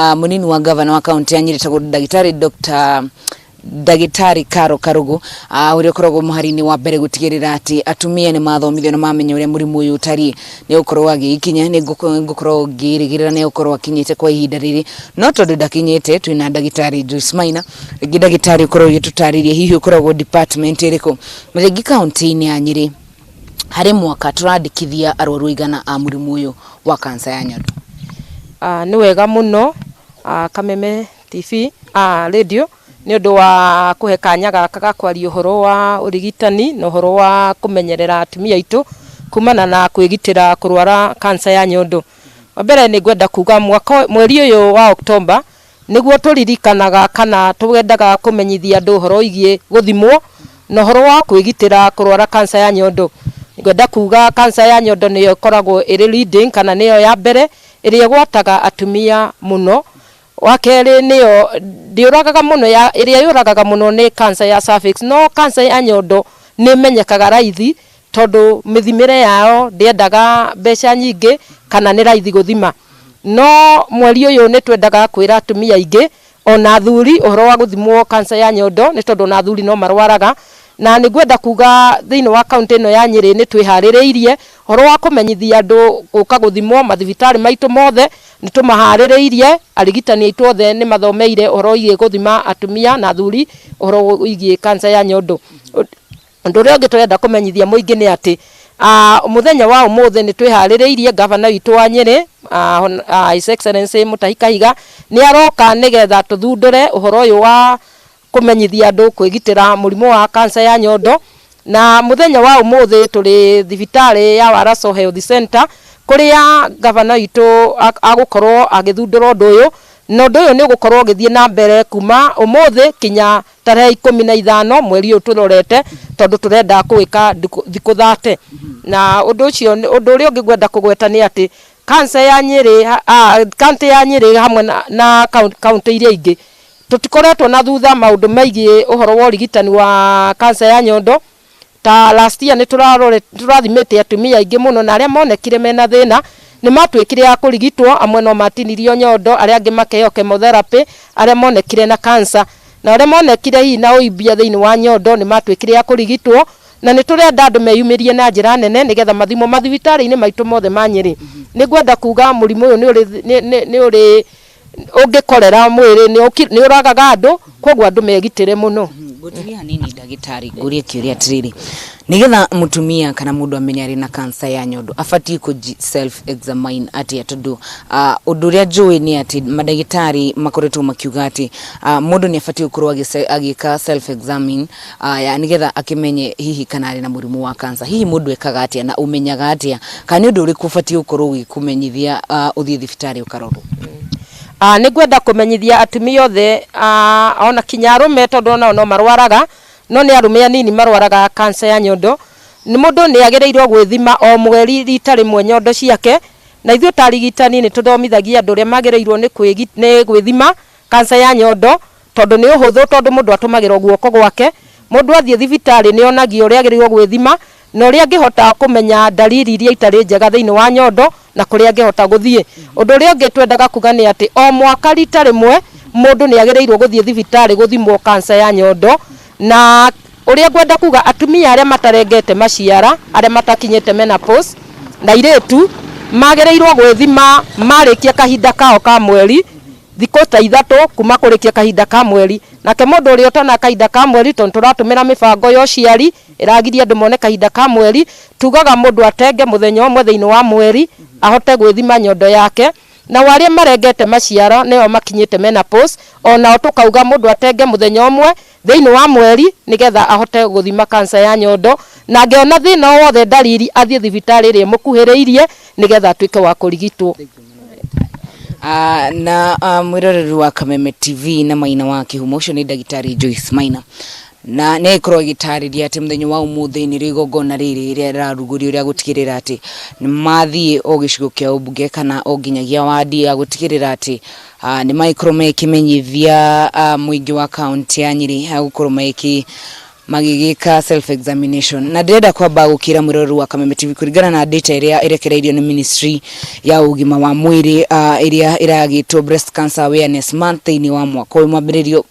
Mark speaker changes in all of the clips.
Speaker 1: Munini wa gavana wa kaunti ya Nyeri tagwo Ndagitari Dr. Ndagitari Karugu uri korogwo muharini wa mbere gutigirira ati atumia ni mathomithio na mamenya uria murimu uyu utari ni ukorwo agikinya ni ngukorwo ngirigirira ni ukorwo akinyite kwa ihinda riri no tondu ndakinyite twina Ndagitari Joyce Maina Ndagitari ukorwo gitutaririe hihi ukorwo department iriku muthigi kaunti-ini ya Nyeri hari mwaka turandikithia arwaru igana a murimu uyu wa kansa ya nyondo.
Speaker 2: Ni wega muno Kameme TV radio ni undu wa kuhe kanya gaka kwaria uhoro wa urigitani no uhoro wa kumenyerera atumia itu kumana na kwigitira kurwara kansa ya nyondo. Wambere ni gwenda kuga mweri uyu wa Oktoba niguo turirikanaga kana tugwendaga kumenyithia andu uhoro igie guthimwo no uhoro wa kwigitira kurwara kansa ya nyondo. Gwenda kuga kansa ya nyondo niyo koragwo iri leading kana niyo ya mbere iri gwataga atumia muno. Wakere niyo diuragaga muno ya iri yuragaga muno ni kansa ya cervix no kansa ya nyondo ni menyekaga raithi tondu mithimire yao ndiendaga mbeca nyingi kana ni raithi guthima no mweri uyu ni twendaga kwira atumia ingi ona athuri uhoro wa guthimwo kansa ya nyondo ni tondu na athuri no marwaraga na ni gwenda kuga thiini wa kaunti ino ya Nyeri ni twihaririirie horo wa kumenyithia andu guka guthimwo mathibitari maitu mothe ni tumahaririirie arigitani aitu othe ni mathomeire horo igie guthima atumia na athuri horo igie kansa ya nyondo. Undu uria ungi turenda kumenyithia muingi ni ati muthenya wa umuthi ni twihaririirie gavana witu wa Nyeri His Excellency Mutahi Kahiga ni aroka nigetha tuthundure uhoro uyu wa kumenyithia andu kwigitira murimu wa kansa ya nyondo na muthenya wa umuthi turi thibitari ya Waraso Health Center kuria gavana witu agukorwo agithundura undu uyu no undu uyu ni ugukorwo githie na mbere kuma umuthi kinya tarehe 15 mweri uyu turorete tondu turenda kuwika thiku 30 na undu ucio undu uria ungi gwenda kugweta ni ati kansa ya Nyeri kaunti ya Nyeri hamwe na kaunti iria ingi tutikoretwo na thutha maundu maigie uhoro wa urigitani wa kansa ya nyondo ta last year ni turathimite atumia ingi muno na aria monekire mena thina ni matwikire ya kurigitwo amwe no matinirio nyondo aria angi makeo chemotherapy aria monekire na kansa na aria monekire hi na uibia thiini wa nyondo ni matwikire ya kurigitwo na ni turenda andu meyumirie na njira nene nigetha mathimo mathibitari-ini maitu mothe ma Nyeri ni gwenda kuga murimu uyu ni uri ungikorera mwiri ni uragaga andu kogwo andu megitire muno.
Speaker 1: Guturia nini Ndagitari ngurie kiuria atiriri nigetha mutumia kana mundu amenye ari na kansa ya nyondo afati ku self examine ati tondu undu uria njui ni ati madagitari makoretwo makiuga ati mundu ni afati gukorwo agika self examine ya nigetha akimenye hihi kana ari na murimu wa kansa hihi mundu ekaga ati na umenyaga ati kana undu uri kufati gukorwo kumenyithia uthie thibitari ukarorwo.
Speaker 2: Ni gwenda kumenyithia atumia othe ona kinya arume tondu no marwaraga no ni arume anini marwaraga kansa ya nyondo ni mundu ni agireirwo gwithima o mweri rita rimwe nyondo ciake na ithuĩ ta arigitani ni tuthomithagia andu ria magireirwo ni gwithima kansa ya nyondo tondu ni uhuthu tondu mundu atumagirwo guoko gwake mundu athie thibitari ni onagio uria agireirwo gwithima no uria angihota kumenya dalili iria itari njega thiini wa nyondo na kuria angihota guthie. Undu uria ungi twendaga kuga ni ati o mwaka rita rimwe mundu ni agireirwo guthie thibitari guthimwo kansa ya nyondo na uria gwenda kuga atumia aria matarengete maciara aria matakinyete menopause na iretu magireirwo gwithima marikia kahinda kao ka mweri thiku ta 3 kuma kurikia kahinda ka mweri nake mundu uria utana kahinda ka mweri tondu turatumira mibango yo ciari iragiria andu mone kahinda ka mweri tugaga mundu atenge muthenya umwe thiini wa mweri ahote gwithima nyondo yake na waria marengete maciaro neo makinyite menopause ona tukauga mundu atenge muthenya umwe thiini wa mweri nigetha ahote guthima kansa ya nyondo na ngeona thina wothe dalili athie thibitari ri mukuhiriirie nigetha atuike wa kurigitwo.
Speaker 1: Na mwiroreri wa Kameme TV na Maina wa kihumo ucio ni Ndagitari Joyce Maina na ne ikoro gitariria ati muthenya wa umuthi ni rigogona riri ria raruguri uria gutigirira ati ni mathie o gicigo kia ubunge kana o nginyagia wadi ya gutigirira ati ni micro mekimenyithia muingi wa county ya Nyeri gukorwo magigika self examination. Na ndenda kwamba gukira Mwiroru wa Kameme TV kurigana na data iria irekereirio ni Ministry ya ugima wa mwiri iria iragitwo Breast Cancer Awareness Month ni wa mwaka mwambiririo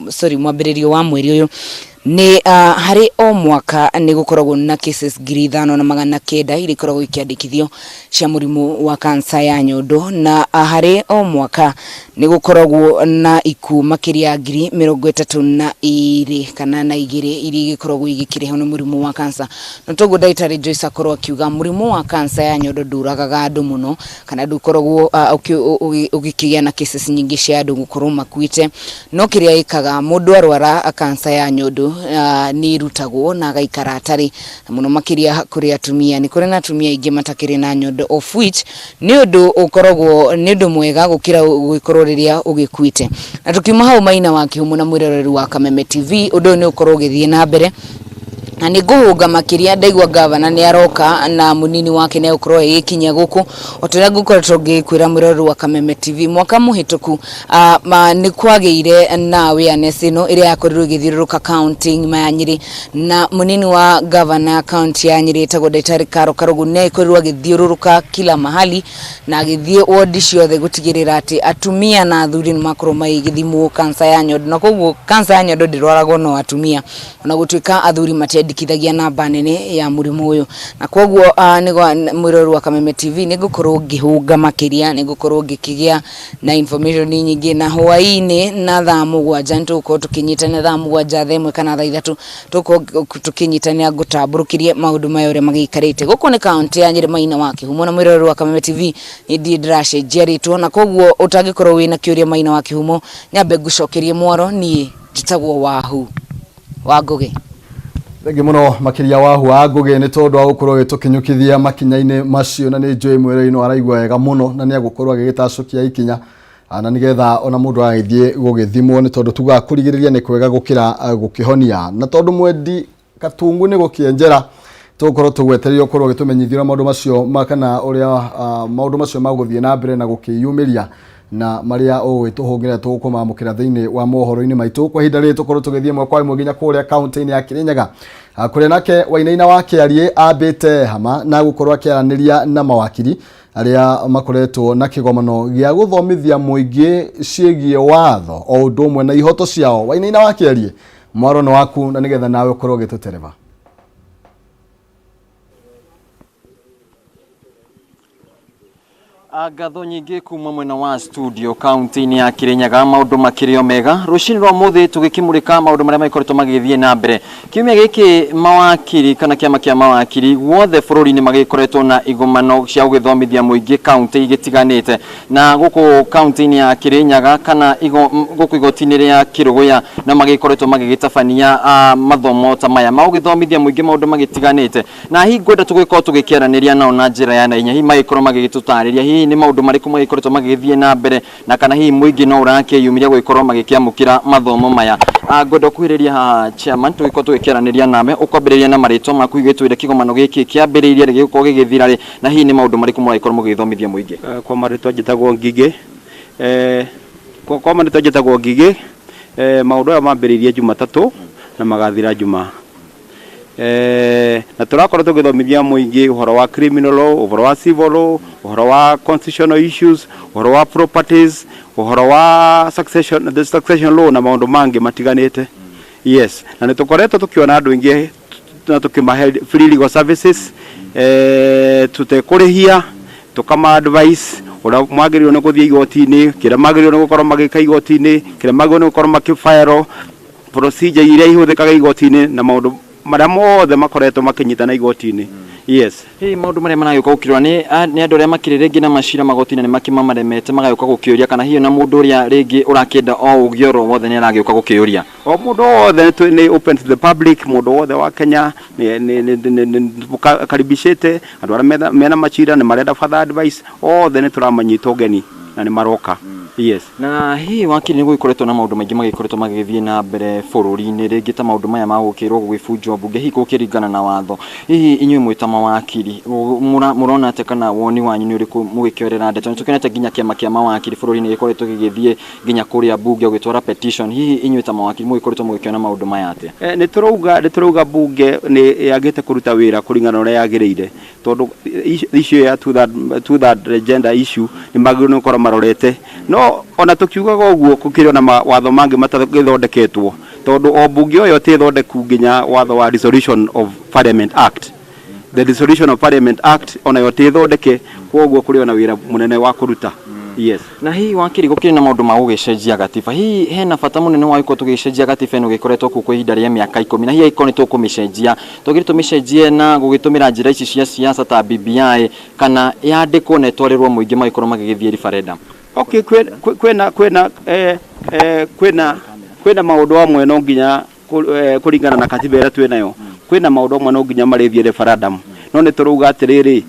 Speaker 1: wa mweri uyu ni hari o mwaka ni gukoragwo na cases 5,900 iri koragwo ikiandikithio cia murimu wa cancer ya nyondo, na hari o mwaka ni gukoragwo na iku makiria 32 kana na igiri iri gikoragwo igikireho ni murimu wa cancer. No togo Daitari Joyce akorwo akiuga murimu wa cancer ya nyondo nduragaga andu muno kana ndukoragwo ugikigia na cases nyingi cia andu gukorwo makuite, no kiria ikaga mundu arwara cancer ya nyondo ni rutagwo na gaikara atari muno makiria kuri atumia. Ni kuri na atumia ingi matakiri na nyondo, of which ni undu ukoragwo ni undu mwega gukira gukorwo riria ugikuite. Na tukiuma hau Maina wa Kihumu na Mwiroreri wa Kameme TV, undu ni ukorwo githie na mbere na ni guhunga makiria. Ndaigwa gavana ni aroka na munini wake ne ukorwo ikinya guku otera gukoretwo gikwira Mwiroreri wa Kameme TV mwaka muhituku ni kwageire na awareness ino ire yakorirwo githiruruka counting manyiri, na munini wa gavana county ya Nyeri tago Daitari Karo Karugu ne ikorirwo githiruruka kila mahali na githie ward ciothe gutigirira ati atumia na athuri ni makorwo maigithimwo cancer ya nyondo. Na koguo cancer ya nyondo ndirwaragwo no atumia ona gutuika athuri matendikithagia namba nene ya murimu uyu. Na koguo Mwiroreri wa Kameme TV ni gukorwo ngihunga makiria, ni gukorwo ngikigia na information nyingi, na hwaini na thaa 7 ntuko tukinyitana thaa 7 kana thaa 3 tuko tukinyitana gutamburukirie maundu mayore magikarite guko ni county ya Nyeri. Maina wa Kihumu na Mwiroreri wa Kameme TV ni Didrashe Jerito. Na koguo utagikorwo wina kiuria Maina wa Kihumu nyambe gucokerie mwaro ni jitagwo wahu wa Ngugi.
Speaker 3: Thengi muno makiria wahu wa Ngugi ni tondu wa gukorwo gitukinyukithia makinya-ini macio, na ni njoi mwere ino araigwa wega muno na ni agukorwo agigitacukia ikinya na nigetha ona mundu agithie gugithimwo, ni tondu tuga kurigiriria ni kwega gukira gukihonia, na tondu mwendi katungu ni gukienjera tukorwo tugwetererio korwo gitumenyithira maundu macio makana uria maundu macio maguthie na mbere na gukiyumiria na maria tuhungira tukumamukira thiini wa mohoro-ini maitu kwa hinda ri tukorwo tugithie mwe kwa imwe nginya kuria county-ini ya Kirinyaga kuria nake Wainaina wake arie ambite hama na gukorwo akiaraniria na mawakiri aria makoretwo na kigomano gia guthomithia muingi ciegie watho o undu umwe na ihoto ciao. Wainaina wake arie mwaro no waku na nigetha nawe ukorwo gitutereva.
Speaker 4: Agatho nyingi kuma mwena wa studio county-ini ya Kirinyaga maundu makirio mega rucini rwa muthi tugikimurika maundu maria maikoretwo magithie na mbere. Kiumia giki mawakiri kana kiama kia mawakiri wothe bururi-ini magikoretwo na igomano cia gugithomithia muingi county igitiganite, na guku county-ini ya Kirinyaga kana guku igoti-ini ria Kiruguya na magikoretwo magigitabania mathomo ta maya magithomithia muingi maundu magitiganite, na hi ngwenda tugikorwo tugikiaraniria nao na njira ya nainya. Hi magikorwo magigitutariria hi ni maundu mariku magikoretwo magithie na mbere, na kana hi muingi no urakiyumiria guikorwo magikiamukira mathomo maya. Ngwenda kuhiriria ha chairman tugikorwo tugikiaraniria nawe ukwambiriria na maritwa maku igitwire kigomano giki kiambiriria gigikorwo gigithira na hi ni maundu mariku magikorwo magithomithia muingi.
Speaker 5: Kwa maritwa njitagwo Ngigi kwa maritwa njitagwo Ngigi maundu aya mambiririe Jumatatu na magathira Juma. Na turakorwo tugithomithia muingi uhoro wa criminal law, uhoro wa civil law, uhoro wa constitutional issues, uhoro wa properties, uhoro wa succession law na maundu mangi matiganite. Yes, na nitukoretwo tukiona andu ingi na tukimahe free legal services tutekurihia tukama advice ura mwagiririo ni guthie igoti-ini, kira magiririo ni gukorwo magika igoti-ini, kira magiririo ni gukorwo makifile procedure iria ihuthikaga igoti-ini na maundu maria mothe makoretwo makinyitana igoti-ini. Yes.
Speaker 4: Hey, maundu maria maragiuka gukirwa ni andu aria makirirengi na mashira magoti-ini ni makimamaremete magagiuka gukiuria kana hiyo na mundu uria ringi urakenda o ugioro wothe ni aragiuka gukiuria.
Speaker 5: O mundu wothe ni open to the public, mundu wothe wa Kenya ni karibishete andu aria mena machira ni marenda further advice othe ni turamanyita ugeni na ni maroka. Yes.
Speaker 4: Na hii wakiri niguo ikoretwo na maundu maingi magikoretwo magithie na mbere bururi-ini ringi ta maundu maya ma gukirwo gwibunjwo bunge hiko kiringana na watho. Hihi inyuĩ mwita mawakiri murona ate kana woni wanyu ni uriku mugikiorera ndeto tukenete nginya kiama kia mawakiri bururi-ini gikoretwo gigithie nginya kuria bunge gugitwara petition. Hihi inyuĩ ta mawakiri mugikoretwo mugikiona maundu maya ate?
Speaker 5: Ni turouga bunge ni yagite kuruta wira kuringana uria yagiriire tondu issue ya to that gender issue ni magirwo ni gukora marorete no ona tukiugaga uguo kukiryo na watho mangi matagithondeketwo tondu o bunge oyo tithondeku nginya watho wa Resolution of Parliament Act. The Resolution of Parliament Act ona yo tithondeke koguo kuri ona wira munene wa kuruta. Yes.
Speaker 4: Na hii wakiri gukiri na maundu ma gugicenjia gatiba. Hii hena bata munene wa iko tugicenjia gatiba eno gikoretwo ku ihinda ria miaka 10 na hii ikonetwo kumicenjia. Tugiri tumicenjie na gugitumira njira ici cia siasa ta BBI kana yandikwo na twarirwo muingi magikoro magigithie referendum.
Speaker 5: Okay, kwena maundu amwe no nginya kuringana na katiba ira twenayo. Kwena maundu amwe no nginya marithie referendum. No ni turuga atiriri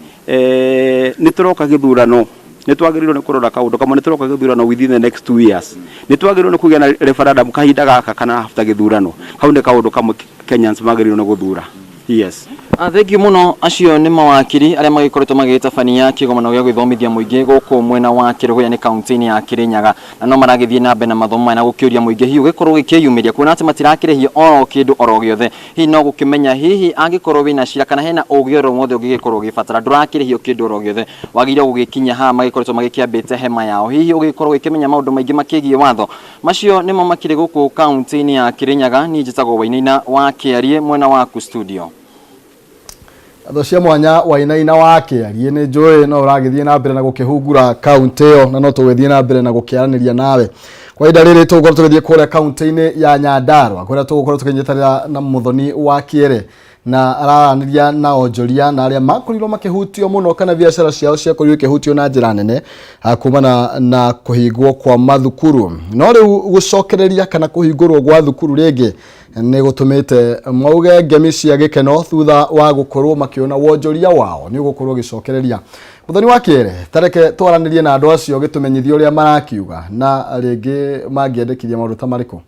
Speaker 5: ni turoka githurano. Ni twagiriirwo ni kurora kaundu kamwe ni turoka githurano within the next 2 years. Ni twagiriirwo ni kugia na referendum kahinda gaka kana after githurano. Hau ni kaundu kamwe Kenyans magiriirwo ni guthura. Yes.
Speaker 4: Thengi muno acio ni mawakiri aria magikoretwo magitabania kigomano gya gwithomithia muingi guku mwena wa Kiruguya ni kaunti-ini ya Kirinyaga na no maragithie na mbere na mathomo na gukiuria muingi hiu gikorwo gikiyumiria kuona ati matirakirehia oro kindu oro giothe hi no gukimenya hihi angikorwo wina cira kana hena ugioro mothe ugigikorwo gibatara durakirehio kindu oro giothe wagire gugikinya ha magikoretwo magikiambite hema yao hihi ugikorwo gikimenya maundu maingi makigie watho macio nimo makire guku kaunti-ini ya Kirinyaga ni njitagwo Wainaina wa Kiarie mwena waku studio.
Speaker 3: Atho cia mwanya Wainaina wa Kiarie ni njui no uragithie na mbere na gukihungura kaunti yo na no tugithie na mbere na gukiaraniria nawe kwa ihinda riri tugukorwo tugithie kuria kaunti-ini ya Nyandarua kuria tugukorwo tukinyitanira na muthoni wa Kiere na araraniria na onjoria na aria makorirwo makihutio muno kana biashara ciao cia korirwo ikihutio na njira nene kumana na kuhingwo kwa mathukuru no riu gucokereria kana kuhingurwo gwa thukuru ringi ni gutumite mauge ngemi cia gikeno thutha wa gukorwo makiona wonjoria wao ni gukorwo gicokereria muthoni wa Kiere tareke twaranirie na andu acio gitumenyithio uria marakiuga na ringi mangiendekithia maundu ta mariko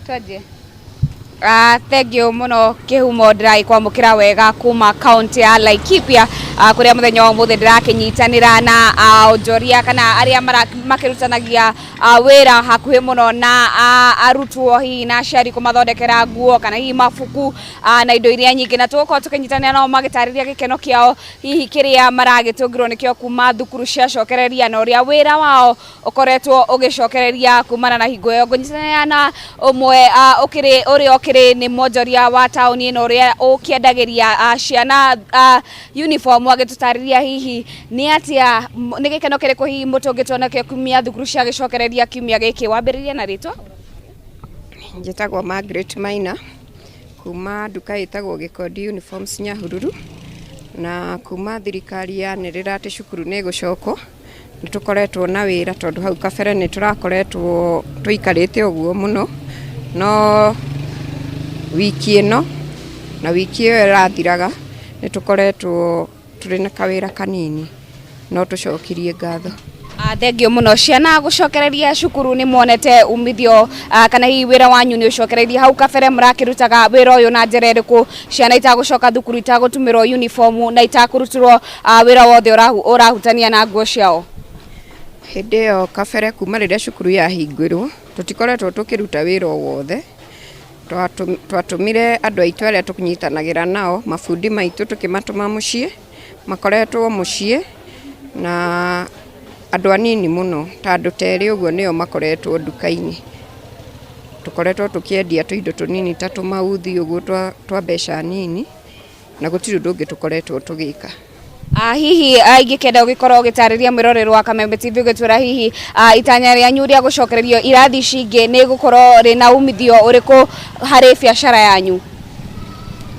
Speaker 6: twaje thank you muno kihumo ndirai kwamukira wega kuma county ya Laikipia kuria muthenya wa muthe ndirakinyitanira na onjoria kana aria makirutanagia wira hakuhi muno na arutwo hi na aciari kumathondekera nguo kana hi mabuku na indo iria nyingi na tugukorwo tukinyitanira nao magitariria gikeno kiao hihi kiria maragitungirwo nikio kuma thukuru cia cokereria na uria wira wao ukoretwo ugicokereria kumana na hingo yo ngunyitanira na umwe uria ukiri ni monjoria wa tauni ino uria ukiendagiria ciana uniform agitutariria hihi ni atia ni gikeno kiriku hihi mutungitwo nakio kumia thukuru cia gicokereria kiumia giki wambiriria na ritwa
Speaker 7: njitagwo Margaret Maina kuma nduka itagwo Gikodi Uniforms Nyahururu na kuma thirikari ya nirira ati cukuru ni gucoko nitukoretwo na wira tondu hau kabere ni turakoretwo tuikarite uguo muno no wiki ino na wiki iyo irathiraga nitukoretwo turi na kawira kanini no tucokirie ngatho.
Speaker 6: Thank you muno ciana gucokereria cukuru ni monete umithio kana hi wira wanyu ni ucokereria hau kabere murakirutaga wira uyu na njira iriku ciana itagucoka thukuru itagutumirwo uniform na itakurutirwo wira wothe urahutania na nguo ciao
Speaker 7: hindi iyo kabere kuma riria cukuru yahingirwo tutikoretwo tukiruta wira wothe twatumire andu aitu aria tukunyitanagira nao mafundi maitu tukimatuma mucie makoretwo mucie na andu anini muno tandu teri uguo nio makoretwo nduka-ini tukoretwo tukiendia tuindo tunini ta tumauthi uguo twa mbeca nini na gutiri ndungi tukoretwo tugika.
Speaker 6: Hihi ingikenda ugikorwo gitariria mwirorero wa Kameme TV gitwira hihi itanya ria nyuria gucokererio irathi cingi ni gukorwo rina umithio uriku hari biashara yanyu?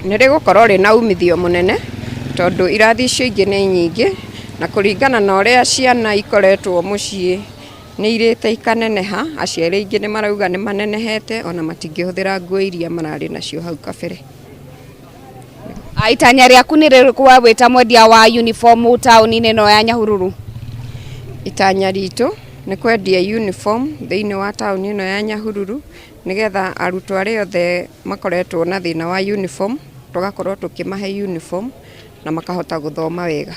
Speaker 7: Ni rigukorwo rina umithio munene tondu irathi cingi ni nyingi na kuringana na uria ciana ikoretwo mucie ni irite ikaneneha aciari ingi ni marauga ni manenehete ona matingihũthĩra nguo iria marari nacio hau kabere.
Speaker 6: Itanya riaku ni ririku wa gwita mwendia wa uniform tauni-ini no ya Nyahururu?
Speaker 7: itanya ritũ nĩ kwendia uniform thĩinĩ wa taũni ĩno ya Nyahururu nigetha arutwo arĩa othe makoretwo na thĩna wa uniform tugakorwo tukimahe uniform na makahota guthoma wega.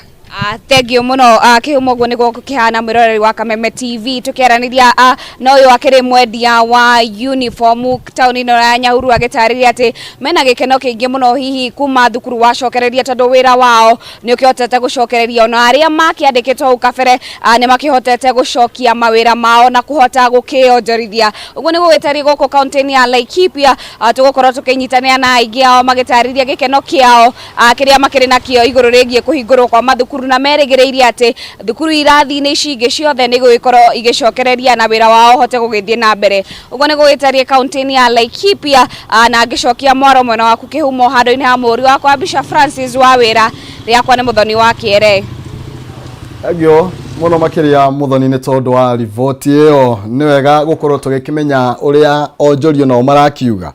Speaker 6: Tengio muno kihumo guo niguo kihana mwiroreri wa Kameme TV tukiaraniria no uyu akiri mwendia wa uniform tauni ino ya Nyahururu agitariria ati mena gikeno kiingi muno hihi kuma thukuru wacokereria tondu wira wao ni ukihotete gucokereria ona aria makiandikitwo ukabere ni makihotete gucokia mawira mao na kuhota gukionjorithia uguo niguo wetari goko kaunti ya Laikipia tugukorwo tukinyitania na aingi ao magitariria gikeno kiao kiria makiri nakio iguru rigie kuhingurwo kwa mathukuru na meregereirie ati thukuru irathi-ini ici ingi ciothe ni gugikorwo igicokereria na wira wao hote gugithie na mbere uguo ni gugitarie kaunti ya Laikipia na ngicokia mwaro mwena waku kihumo handu-ini ha muri wakwa Bisha Francis wa wira riakwa ni Muthoni wa Kiere.
Speaker 3: Agio muno makiria Muthoni ni tondu wa rivoti iyo ni wega gukorwo tugikimenya uria onjorio no marakiuga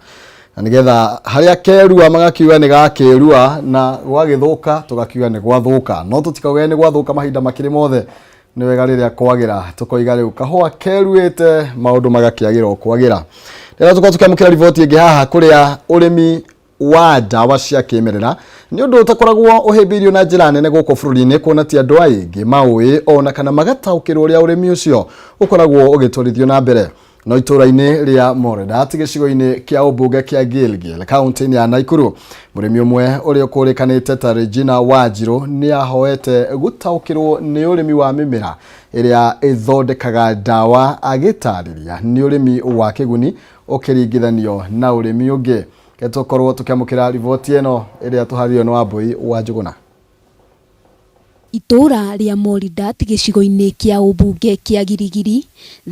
Speaker 3: nigetha haria kerua magakiuga ni gakirua na gwagithuka tugakiuga ni gwathuka no tutikauge ni gwathuka mahinda makiri mothe ni wega riria kwagira tukoiga riu kahua keruite maundu magakiagira kwagira rira tukamukira rivoti ingi haha kuria urimi wa dawa cia kimerera ni undu utakoragwo uhimbirio na njira nene guko bururi-ini kuona ti andu aingi maui ona kana magataukirwo ria urimi ucio ukoragwo ugitwarithio na mbere no itura-ini ria Moredat gicigo-ini kia ubunge kia Gilgil kaunti ya Naikuru murimi umwe uri ukurikanite ta Regina Wanjiru ni ahoete gutaukirwo ni urimi wa mimera iria ithondekaga dawa agitariria ni urimi wa kiguni ukiringithanio na urimi ungi getokorwo tukiamukira rivoti eno iria tuhario no Wambui wa Njuguna.
Speaker 8: Itura ria Moredat gicigo-ini kia ubunge kia Girigiri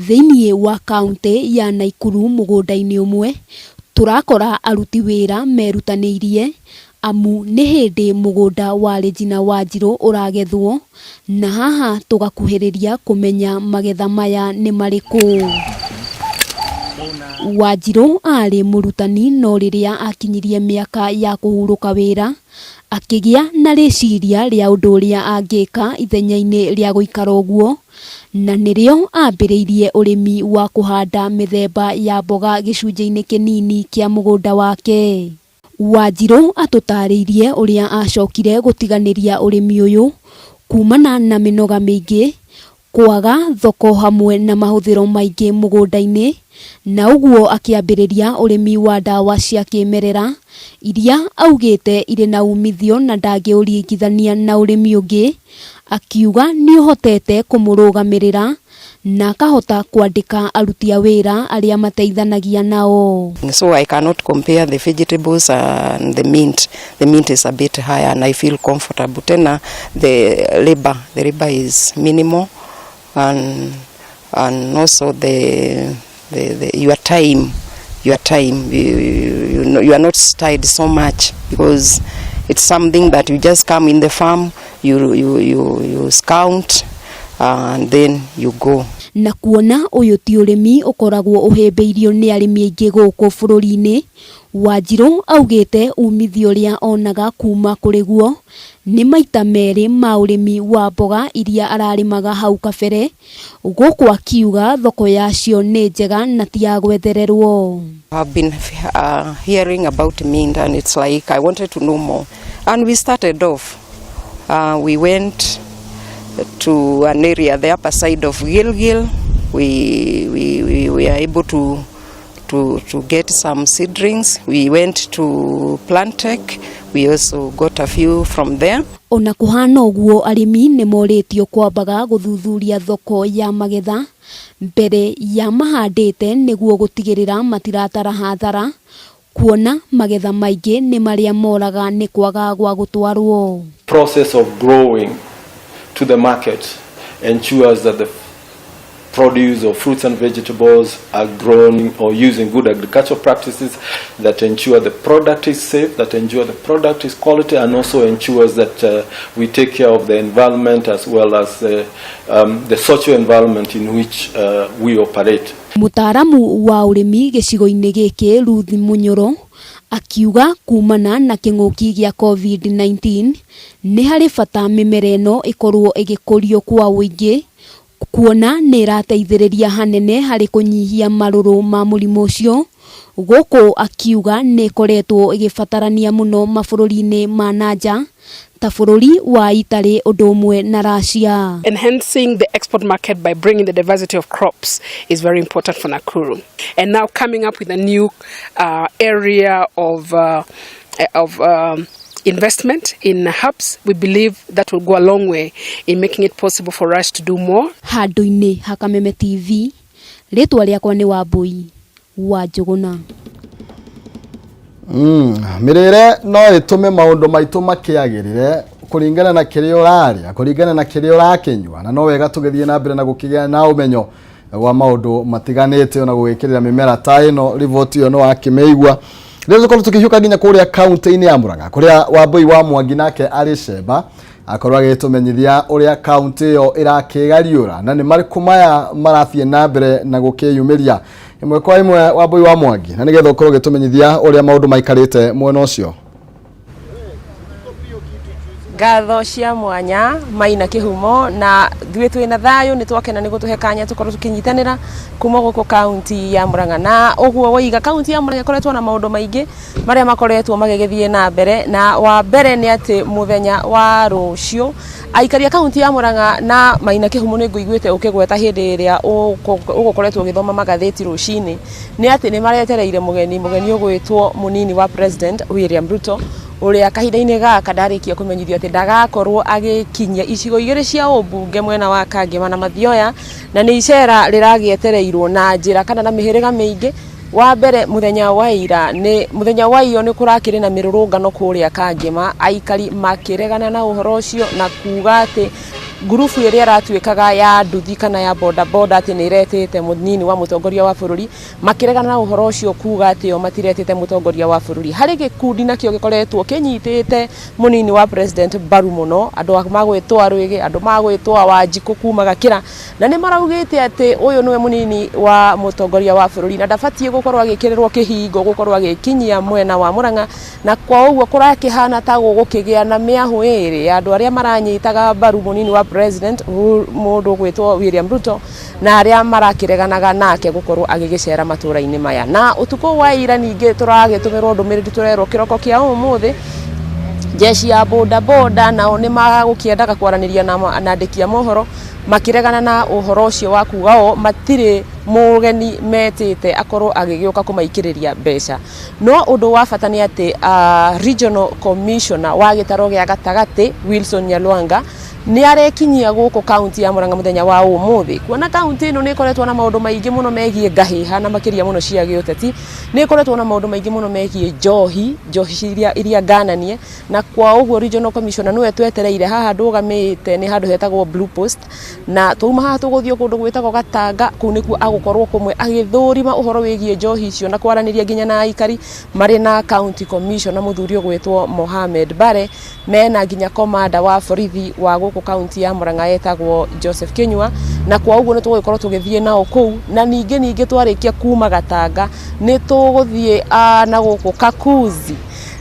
Speaker 8: thiini wa kaunti ya Naikuru mugunda-ini umwe turakora aruti wira merutanirie amu ni hindi mugunda wa Regina Wanjiru uragethwo na haha tugakuhiriria kumenya magetha maya ni mariku. Wanjiru ari murutani no riria akinyirie miaka ya kuhuruka wira akigia na reciria ria undu uria angika ithenya-ini ria guikara uguo na nirio ambiriirie urimi wa kuhanda mithemba ya mboga gicunjĩ-ini kinini kia mugunda wake. Wanjiru atutariirie uria acokire gutiganiria urimi uyu kumana na minoga mingi kwaga thoko hamwe na mahuthiro maingi mugunda-ini na uguo akiambiriria urimi wa dawa cia kimerera iria augite iri na umithio na ndangiuringithania na urimi ungi akiuga ni uhotete kumurugamirira na kahota kwandika aruti a wira aria mateithanagia nao.
Speaker 2: So I cannot compare the vegetables and the mint. The mint is a bit higher and I feel comfortable. Tena the labor is minimal and also your time you are not tired so much because it's something that you just come in the farm, you scout and then you go.
Speaker 8: Na kuona uyu ti urimi ukoragwo uhimbiirio ni arimi aingi guku bururi-ini Wanjiru augite umithio ria onaga kuma kuri guo ni maita meri ma urimi wa mboga iria ararimaga hau kabere guku akiuga thoko yacio ni njega na ti ya gwethererwo.
Speaker 2: I've been hearing about mint and it's like I wanted to know more and we started off we went to an area the upper side of Gilgil. We were able to get some seedlings. We went to Plantech. We also got a few from there.
Speaker 8: Ona kuhana uguo arimi ni moritio kwambaga guthuthuria thoko ya magetha mbere ya mahandite niguo gutigirira matiratara hathara kuona magetha maingi ni maria moraga ni kwaga gwa gutwarwo.
Speaker 9: Process of growing to the market ensures that the produce of fruits and vegetables are grown or using good agricultural practices that ensure the product is safe, that ensure the product is quality, and also ensures that we take care of the environment as well as the social environment in which we operate.
Speaker 8: Mutaramu wa urimi gicigo-ini giki Ruth Munyoro akiuga kumana na king'uki gia COVID-19 ni hari bata mimera ino ikorwo igikurio kwa wingi kuona nĩ ĩrateithĩrĩria hanene harĩ kũnyihia marũrũ ma mũrimũ ũcio, gũkũ akiuga nĩ ĩkoretwo ĩgĩbatarania mũno mabũrũri-inĩ ma nanja ta bũrũri wa Italy ũndũ ũmwe na Russia.
Speaker 10: Enhancing the export market by bringing the diversity of crops is very important for Nakuru. And now coming up with a new area of investment in hubs, we believe that will go a long way in making it possible for us to do more.
Speaker 8: Handũ-inĩ ha Kameme TV, rĩtwa rĩakwa nĩ Wambui wa Njũgũna.
Speaker 3: Mirire no ĩtũme maũndũ maitũ makĩagĩrĩre kũringana na kĩrĩa ũrarĩa, kũringana na kĩrĩa ũrakĩnyua, na no wega tũgĩthiĩ na mbere na gũkĩgĩa na ũmenyo wa maũndũ matiganĩte na gũgĩkĩrĩra mĩmera ta ĩno. Riboti ĩyo no wakĩmĩigua. Rĩu tũkorwo tũkĩhiũka nginya kũrĩa kaunti-inĩ ya Murang'a, kũrĩa Wambui wa Mwangi nake arĩ cemba akorwo agĩtũmenyithia ũrĩa kaunti ĩyo ĩrakĩgariũra na nĩ marĩkũ maya marathiĩ na mbere na gũkĩyumĩria. Imwe kwa imwe Wambui wa Mwangi, na nĩgetha ũkorwo ũgĩtũmenyithia ũrĩa maũndũ maikarĩte mwena ũcio.
Speaker 2: Ngatho cia mwanya maina kĩhumo na thuĩ twĩna thayũ nĩ twakena nĩ gũtũhe kanya tũkorwo tũkĩnyitanĩra kuma gũkũ kaunti ya Murang'a. Na ũguo waiga kaunti ya Murang'a ĩkoretwo na maũndũ maingĩ marĩa makoretwo magĩgĩthiĩ na mbere, na wa mbere nĩ atĩ mũthenya wa rũciũ aikari a kaunti ya Murang'a na maina kĩhumo nĩ ngũiguĩte ũkĩgweta hĩndĩ ĩrĩa ũgũkoretwo ũgĩthoma magathĩti rũcinĩ nĩ atĩ nĩ maretereire mũgeni ũgwĩtwo mũnini wa President William Ruto, ũrĩa kahinda-inĩ gaka ndarĩkia kũmenyithio atĩ ndagakorwo agĩkinyia icigo igĩrĩ cia ũmbunge mwena wa Kangema na Mathioya, na nĩ icera rĩragĩetereirwo na njĩra kana na mĩhĩrĩga mĩingĩ. Wa mbere mũthenya wa ira nĩ kũrakĩrĩ na mĩrũrũngano kũrĩa Kangema, aikari makĩregana na ũhoro ũcio na kuga atĩ ngurubu ĩrĩa ĩratuĩkaga ya nduthi kana ya boda atĩ nĩ iretĩte mũnini wa mũtongoria wa bũrũri, makĩregana na ũhoro ũcio kuga atĩ o matiretĩte mũtongoria wa bũrũri. Harĩ gĩkundi nakĩo gĩkoretwo kĩnyitĩte mũnini wa president mbaru mũno, andũ magwĩtwo Arũĩgĩ, andũ magwĩtwo Wanjikũ kuma Gakĩra, na nĩ maraugĩte atĩ ũyũ nĩwe mũnini wa mũtongoria wa bũrũri na ndabatiĩ gũkorwo agĩkĩrĩrwo kĩhingo gũkorwo agĩkinyia mwena wa Murang'a, na kwa ũguo kũrakĩhana ta gũgũkĩgĩa na mĩahũ ĩrĩ ya andũ arĩa maranyitaga mbaru mũnini wa president mũndũ gwĩtwo William Ruto na arĩa marakĩreganaga nake gũkorwo agĩgĩcera matũra-inĩ maya. Na ũtukũ wa ira ningĩ tũragĩtũmĩrwo ndũmĩrĩri tũrerwo kĩroko kĩa ũmũthĩ jeshi ya boda nao nĩ magũkĩendaga kwaranĩria na andĩki a mohoro makĩregana na ũhoro ũcio wa kuga o matirĩ mũgeni metĩte akorwo agĩgĩũka kũmaikĩrĩria mbeca. No ũndũ wa bata nĩ atĩ regional commissioner wa gĩtaro gĩa gatagatĩ Wilson Nyalwanga nĩ arekinyia gũkũ kaunti ya Murang'a mũthenya wa ũmũthĩ, kuona kaunti ĩno nĩ ĩkoretwo na maũndũ maingĩ mũno megiĩ ngahĩha na makĩria mũno cia gĩũteti, nĩ ĩkoretwo na maũndũ maingĩ mũno megiĩ njohi iria ngananie, na kwa ũguo regional commissioner nĩwe twetereire haha ndũgamĩte nĩ handũ hetagwo Blue Post, na tuma haha tũgũthiĩ kũndũ gwĩtagwo Gatanga, kũu nĩkuo agũkorwo kũmwe agĩthũrima ũhoro wĩgiĩ njohi icio na kwaranĩria nginya na aikari marĩ na county commissioner mũthuri ũgwĩtwo Mohamed Bare, mena nginya komanda wa borithi wa gũkũ kaunti ya Murang'a etagwo Joseph Kinyua, na kwa ũguo nĩ tũgũkorwo tũgĩthiĩ nao kũu, na ningĩ twarĩkia kuma Gatanga nĩ tũgũthiĩ na gũkũ Kakuzi,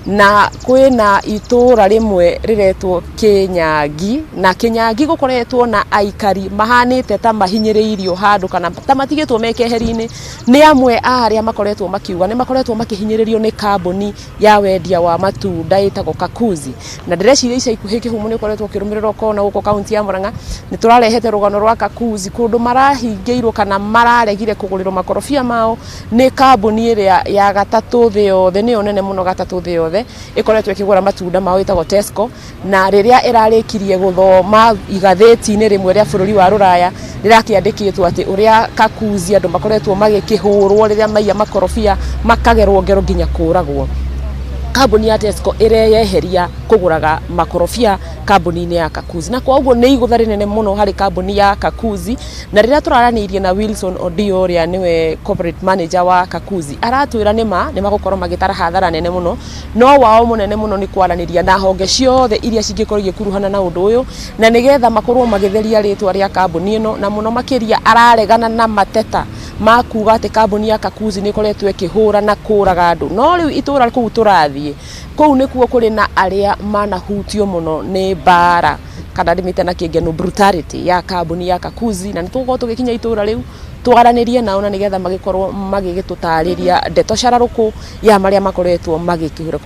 Speaker 2: na kwĩna itũra rĩmwe rĩretwo Kĩnyangi, na Kĩnyangi gũkoretwo na aikari mahanĩte ta mahinyĩrĩirio handũ kana ta matigĩtwo mekeheri-inĩ nĩ amwe a arĩa makoretwo makiuga nĩ makoretwo makĩhinyĩrĩrio nĩ kambuni ya wendia wa matunda ĩtagwo Kakuzi. Na ndĩreciria ica ikuhĩ kĩhumo nĩ ũkoretwo ũkĩrũmĩrĩrwo kona gũkũ kaunti ya Murang'a, nĩ tũrarehete rũgano rwa Kakuzi kũndũ marahingĩirwo kana mararegire kũgũrĩrwo makorobia mao nĩ kambuni ĩrĩa ya gatatũ thĩ yothe, nĩyo nene mũno gatatũ thĩ yothe ĩkoretwo ĩkĩgũra matunda mao ĩtagwo Tesco, na rĩrĩa ĩrarĩkirie gũthoma igathĩti-inĩ rĩmwe rĩa bũrũri wa Rũraya rĩrakĩandĩkĩtwo atĩ ũrĩa Kakuzi andũ makoretwo magĩkĩhũrwo rĩrĩa maiya makorobia makagerwo ngero nginya kũragwo. Kambuni ya Tesco ĩreyeheria kũgũraga makorobia kambuni-inĩ ya Kakuzi, na kwa ũguo nĩ igũtha rĩnene mũno harĩ kambuni ya Kakuzi. Na rĩrĩa tũraranĩirie na Wilson Odio ũrĩa nĩwe corporate manager wa Kakuzi, aratwĩra nĩ magũkorwo magĩtara hathara nene mũno, no wao mũnene mũno nĩ kwaranĩria na honge ciothe iria cingĩkorwo igĩkuruhana na ũndũ ũyũ, na nĩgetha makorwo magĩtheria rĩtwa rĩa kambuni ĩno, na mũno makĩria araregana na mateta makuga ati kambuni ya Kakuzi ni koretwe kihura na kuraga andu no riu itura kuu turathie kuu nikuo kuri na aria manahutio muno ni bara kana ndimite na kingeno brutality ya kambuni ya Kakuzi na nitugo tugikinya itura riu twaranirie nao na nigetha magikorwo magigitutariria ndeto cararuku ya maria makoretwo magikihura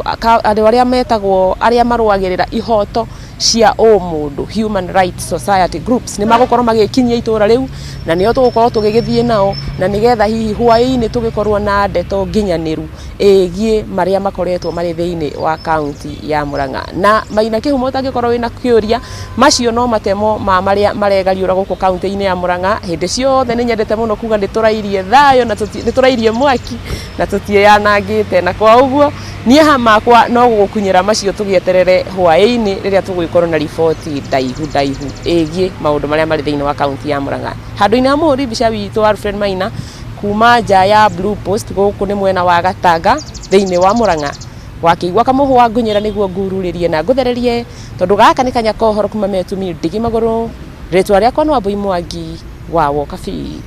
Speaker 2: andu aria metagwo aria marwagirira ihoto cia mundu human rights society groups ni magokorwo magikinyia itura riu na nio tugukorwo tugigithie nao na nigetha hihi hwaini tugikorwo na ndeto nginyaniru egie maria makoretwo mari thiini wa county ya Murang'a na maina kihumo tangikorwo wina kiuria macio no matemo ma maria maregariura guku county-ini ya Murang'a hindi ciothe ni nyendete muno kuga nditurairie thayo na nditurairie mwaki na tutiyanangite na kwa uguo nie hamakwa no gukunyira macio tugieterere hwaini riria tuguikorwo na riboti ndaihu egie maundu maria mari thiini wa county ya Murang'a handu-ini ha muri bica witu Alfred Maina kuma nja ya Blue Post guku ni mwena wa Gatanga thiini wa Murang'a wakiigwa kamuhwa ngunyira niguo ngururirie na nguthererie tondu gaka ni kanya kohoro kuma metumi ndigi maguru ritwa riakwa no Abui Mwangi wa Wokabi.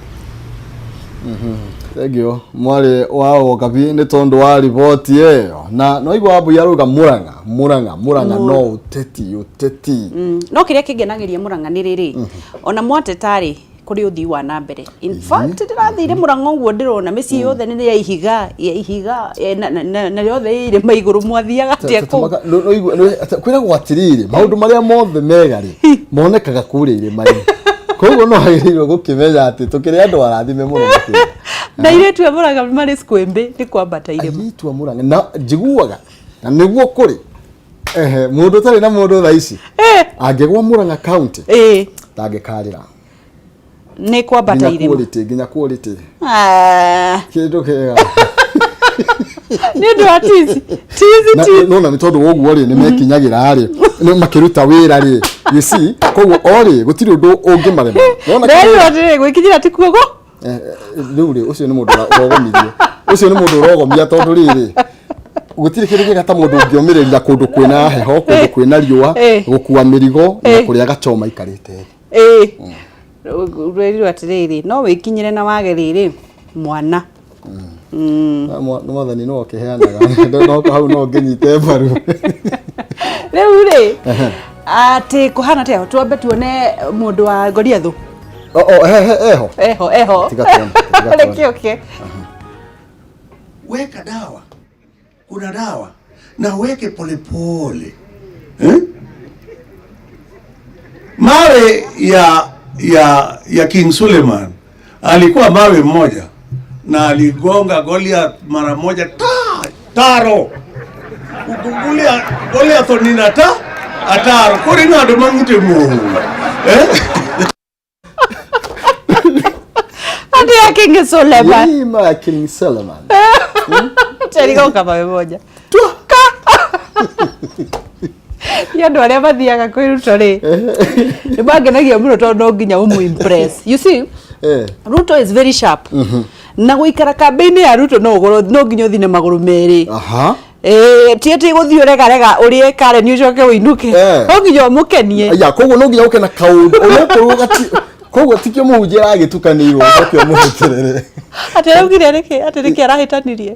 Speaker 3: Thank you. Mwari wa Wokabi ni tondu wa riboti iyo na no igwa Abui aruga Murang'a no uteti
Speaker 11: no kiria kingenagiria Murang'a ni riri ona mwatetari kuri uthii wa na mbere in fact ndirathire Murang'a uguo ndirona micii yothe ni ya ihiga na yothe ire maiguru mwathiaga atia ku
Speaker 3: kwira gwatirire maundu maria mothe megari monekaga kuri ire mari koguo no hagiririo gukimenya ati tukiri andu arathime muno makiri
Speaker 11: na ire tu Murang'a mari skwembe ni kwambata ire
Speaker 3: tu Murang'a na njiguaga na niguo kuri mundu tari na mundu thaici angegwa Murang'a county tangikarira
Speaker 11: ni kwambata ire
Speaker 3: nginya quality kindu kega
Speaker 11: ni ndu atizi
Speaker 3: no na mitondo woguo ri ni mekinyagira ri ni makiruta wira ri you see koguo ori gutiri undu ungimarema
Speaker 11: wona rero gwikinyira ti kuogo
Speaker 3: riu ri ucio ni mundu urogomirie ucio ni mundu urogomia tondu riri gutiri kindu gigata mundu ungiomireria kundu kwina heho kundu kwina riua gukua mirigo na kuria gachoma ikarite
Speaker 11: rero atiriri no wikinyire na wagerire mwana
Speaker 3: mwathani no kiheanaga no hau no nginyite mbaru
Speaker 11: riu ri ati kuhana teo twambe tuone mundu wa Goliathu eho okay
Speaker 12: weka dawa kuna dawa na weke polepole mawe ya King Suleiman alikuwa mawe mmoja na aligonga Goliath mara moja taro ukugulia Goliath nina ataro kuri ngado mangite mu
Speaker 11: ati ya King Suleiman
Speaker 3: ni King Suleiman
Speaker 11: tari gonga mawe moja ya ndo aria mathiaga kwiruta ri ni bangenagia muno tondu no nginya umu impress you see Ruto is very sharp na guikara campaign ya Ruto no nginya uthine maguru meri tieti guthio rega urie kare ni ucoke uinuke no nginya mukenie
Speaker 3: ya koguo no nginya ukena kaundu onokorwo gati koguo tikio muhunjira agitukanirwo ukio muhutirere
Speaker 11: aterugire reke arahitanirie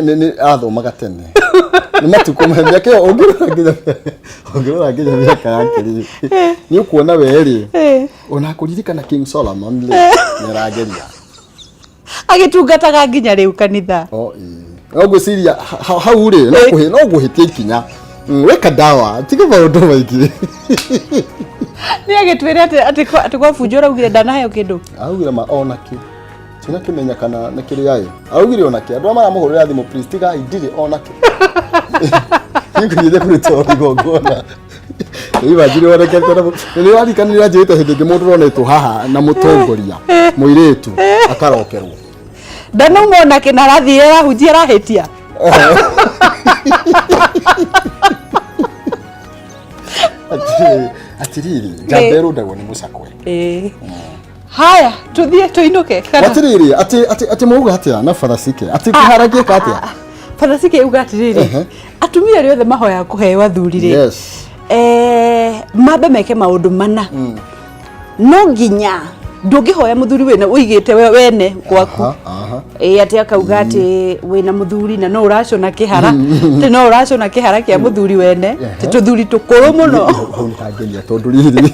Speaker 3: ni athomaga tene ni matuko mahemia ke ogirora nginya miaka yake ni ukuona weri ona kuririkana King Solomon le nirageria
Speaker 11: agitungataga nginya riu kanitha
Speaker 3: ogwiciria hau ri no guhitia ikinya weka dawa tiga maundu maingi
Speaker 11: ni agitwire ati kwa bunjura ugire ndanahe kindu
Speaker 3: augire ma onaki tina kimenya kana na kiri yayo augire onaki andu amara muhurira thimu priest tiga idiri onaki ngiyire kuri tori gogona iba jiri wona kete ni wali kanira jete hinde ngimundu ronetwo haha na mutongoria muiretu akarokerwo
Speaker 11: ndano ngona kinarathira hujia rahetia
Speaker 3: atiriri jambero ndagwo ni musakwe
Speaker 11: haya tuthie tuinuke
Speaker 3: kana atiriri ati muga atia na farasike ati kiharage katia
Speaker 11: farasike uga atiriri atumia riothe mahoya kuhewa thurire
Speaker 3: yes
Speaker 11: mabe meke maundu mana no nginya ndungihoya muthuri wena uigite wene gwaku ati akauga ati wina muthuri na no uracona kihara ti no uracona kihara kia muthuri wene ti tuthuri tukuru muno
Speaker 3: ntangeria tondu riri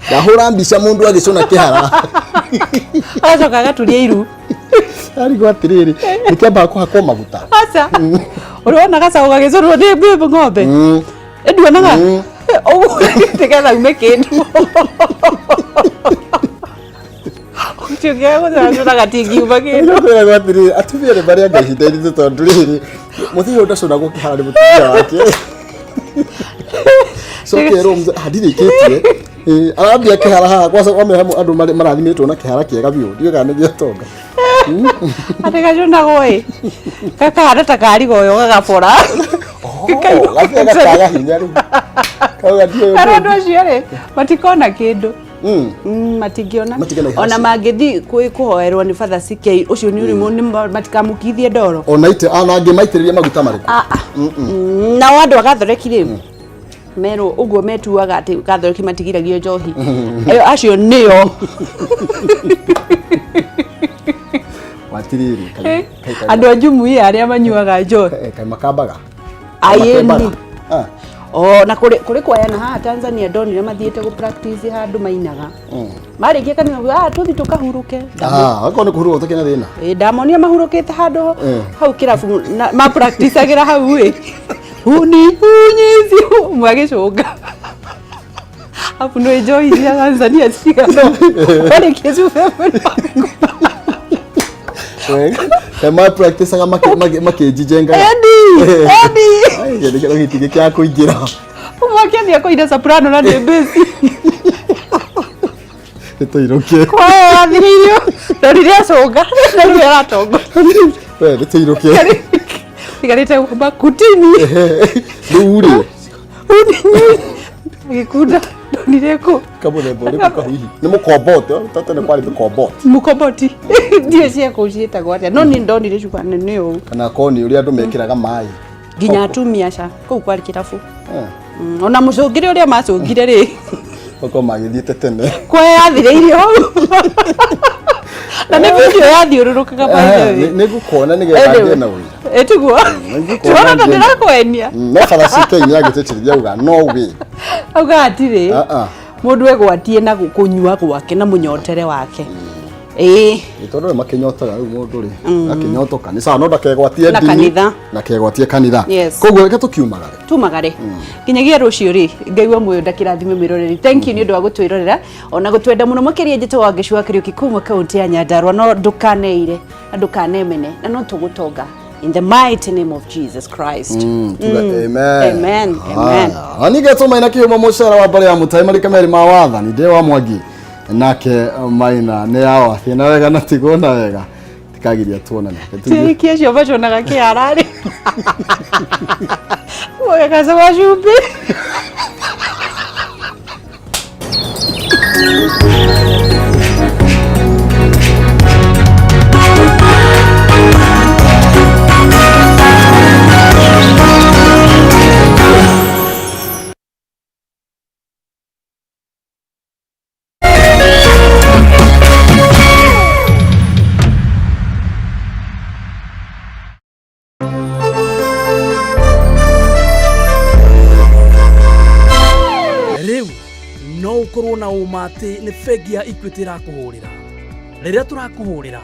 Speaker 3: ndahura mbica mundu agicona kihara
Speaker 11: acoka agaturia iru
Speaker 3: arigwo atiriri nikamba kuhakwo maguta
Speaker 11: aca urona gacaũ gagĩcorwo nĩ ng'ombe nduonaga ũguo tigetha ume kĩndũ ũtiũngĩgũcona gatingiuma kĩndũ
Speaker 3: kwĩragwo atiriri atumia nĩ marĩ anga ihinda iritũ tondũ rĩrĩ mũthuri ũyũ ndaconagwo kĩhara nĩ mũtumia wake cokerwo ndirĩkĩtie arambia kĩhara haha kwamĩra andũ marathimĩtwo na kĩhara kĩega biũ ndiũĩ kana nĩ gĩatonga
Speaker 11: atĩ gaconagwo ĩ kakahana ta karigoyo gagabora
Speaker 3: gakaga hinya rĩu
Speaker 11: andũ acio rĩ matikona kĩndũ matingĩona ona mangĩthi kũhoerwo nĩ Father CK ũcio nĩ ũrimũ matikamũkithie ndoro
Speaker 3: ona angĩ maitĩrĩria maguta marĩkũ
Speaker 11: nao andũ agathoreki merwo ũguo metuaga atĩ gathoreki matigiragio njohi acio nĩo
Speaker 3: watiriri
Speaker 11: andũ a Jumuiya arĩa manyuaga njohi
Speaker 3: kai makambaga
Speaker 11: ayendi na kuri kwayana haha Tanzania ndonire mathiĩte gũ practice handũ mainaga marĩkia kanitha tuthi tukahuruke
Speaker 3: akone kuhuruka utakena thina
Speaker 11: ndamonia mahurukite handũ hau kirabu ma practice agira hau unyizi mwagicunga hapo no enjoy ya Tanzania sika wale kitu
Speaker 3: kama practice aga makijijenga ai ndio kitige kya kuingira
Speaker 11: umwakeni akoida soprano na debesi
Speaker 3: nitoiroke
Speaker 11: kwa athirio ndoriria songa ndio aratonga
Speaker 3: nitoiroke
Speaker 11: tigarite bakutini
Speaker 3: nduri
Speaker 11: gikuda ndonireko
Speaker 3: kabone bole kwa hihi ni mukombote tata ne kwali
Speaker 11: mukomboti ndio cia kuciita gwatia no ni ndonire cuka nene u
Speaker 3: kana koni uri andu mekiraga mai
Speaker 11: ginya atumia ca kuu kwari kirabu ona mucungire uria macungire ri
Speaker 3: oko magithiete tene
Speaker 11: kwa yathiriirio na ne video yathiururukaga baile
Speaker 3: ne gukona ni getha na wira
Speaker 11: etiguo tuona ta ndirakwenia
Speaker 3: no Father CK ni agitetiria uga no we
Speaker 11: auga atiri mundu egwatie na kunyua gwake na munyotere wake
Speaker 3: itondo makinyotaga riu mundu ri akinyotoka ni sawa no ndakegwatie ndini na kegwatie kanitha koguo reke tumagare kinyagia rucio ri ngaigua muyo ndakirathime miroreri thank you ni ndu wa gutwirorera ona gutwenda muno makiria njito wa Ngeci wa Kariuki kuma kaunti ya Nyandarua no ndukaneire ndukanemene na no tugutonga in the mighty name of Jesus Christ. Amen.
Speaker 11: Amen. Amen.
Speaker 3: Ani geto maina kiuma mushara wa bare ya mutai mari kameri ma watha ni de wa Mwangi nake maina ne yawa thina wega na tigona wega tikagiria tuonane
Speaker 11: tiki acio baconaga kiarari oya kaza wa shumbi
Speaker 13: no ukorwo na umati ni bengi ya Equity rakuhurira riria turakuhurira